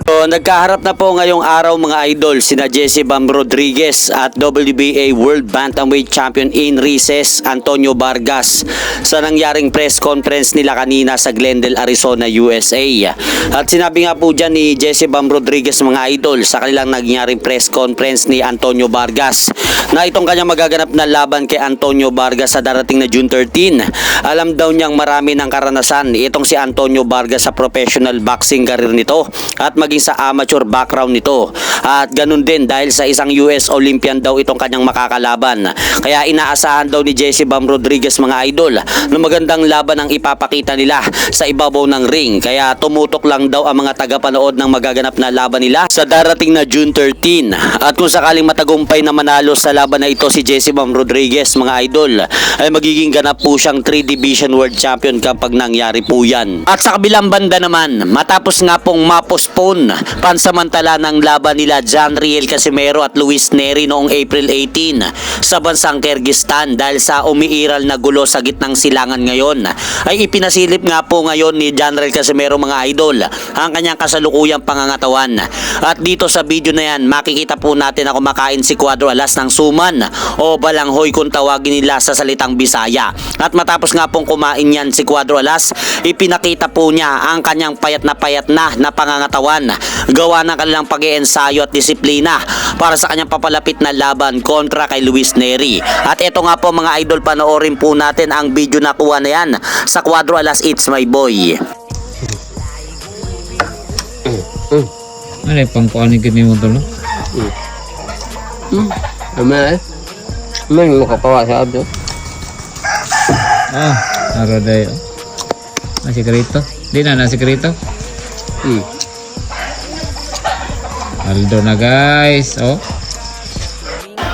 So, nagkaharap na po ngayong araw mga idol sina Jesse Bam Rodriguez at WBA World Bantamweight Champion in Recess Antonio Vargas sa nangyaring press conference nila kanina sa Glendale, Arizona, USA. At sinabi nga po dyan ni Jesse Bam Rodriguez mga idol sa kanilang nangyaring press conference ni Antonio Vargas na itong kanyang magaganap na laban kay Antonio Vargas sa darating na June 13. Alam daw niyang marami ng karanasan itong si Antonio Vargas sa professional boxing career nito at maging sa amateur background nito. At ganun din dahil sa isang US Olympian daw itong kanyang makakalaban. Kaya inaasahan daw ni Jesse Bam Rodriguez mga idol na magandang laban ang ipapakita nila sa ibabaw ng ring. Kaya tumutok lang daw ang mga tagapanood ng magaganap na laban nila sa darating na June 13. At kung sakaling matagumpay na manalo sa laban na ito si Jesse Bam Rodriguez mga idol ay magiging ganap po siyang 3 Division World Champion kapag nangyari po yan. At sa kabilang banda naman, matapos nga pong mapospone pansamantala ng laban nila Janriel Casimero at Luis Neri noong April 18 sa bansang Kyrgyzstan dahil sa umiiral na gulo sa gitnang silangan ngayon, ay ipinasilip nga po ngayon ni Janriel Casimero mga idol ang kanyang kasalukuyang pangangatawan. At dito sa video na yan makikita po natin na kumakain si Cuadro Alas ng suman o balanghoy kung tawagin nila sa salitang Bisaya. At matapos nga pong kumain yan si Cuadro Alas, ipinakita po niya ang kanyang payat na pangangatawan gawa ng kanilang pag-iensayo at disiplina para sa kanyang papalapit na laban kontra kay Luis Neri. At eto nga po mga idol, panoorin po natin ang video na kuha na yan sa Cuadro Alas It's My Boy. Ano yung pangkuhan ni gini mo doon? May makapawa sa abdo. Naraday. Nasikrito? Di na nasikrito? Aldo na guys.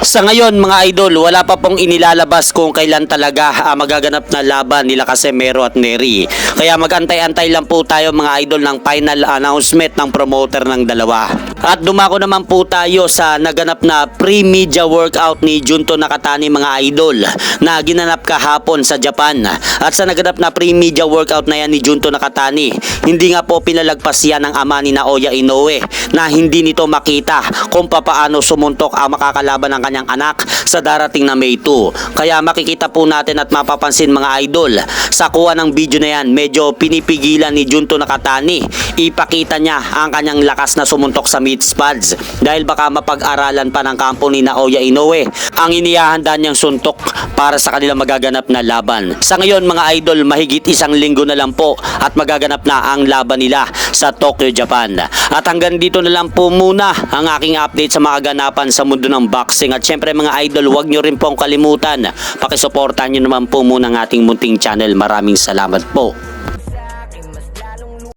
Sa ngayon mga idol, wala pa pong inilalabas kung kailan talaga magaganap na laban nila Casimero at Neri. Kaya magantay-antay lang po tayo mga idol ng final announcement ng promoter ng dalawa. At dumako naman po tayo sa naganap na pre-media workout ni Junto Nakatani mga idol na ginanap kahapon sa Japan. At sa naganap na pre-media workout na yan ni Junto Nakatani, hindi nga po pinalagpas yan ng ama ni Naoya Inoue na hindi nito makita kung papaano sumuntok ang makakalaban ng kanyang anak sa darating na May 2. Kaya makikita po natin at mapapansin mga idol sa kuha ng video na yan, medyo pinipigilan ni Junto Nakatani ipakita niya ang kanyang lakas na sumuntok sa meat pads dahil baka mapag-aralan pa ng kampo ni Naoya Inoue ang inihahanda niyang suntok para sa kanilang magaganap na laban. Sa ngayon mga idol, mahigit isang linggo na lang po at magaganap na ang laban nila sa Tokyo, Japan. At hanggang dito na lang po muna ang aking update sa mga ganapan sa mundo ng boxing. At syempre mga idol, huwag nyo rin pong kalimutan, pakisuportahan nyo naman po muna ang ating munting channel. Maraming salamat po.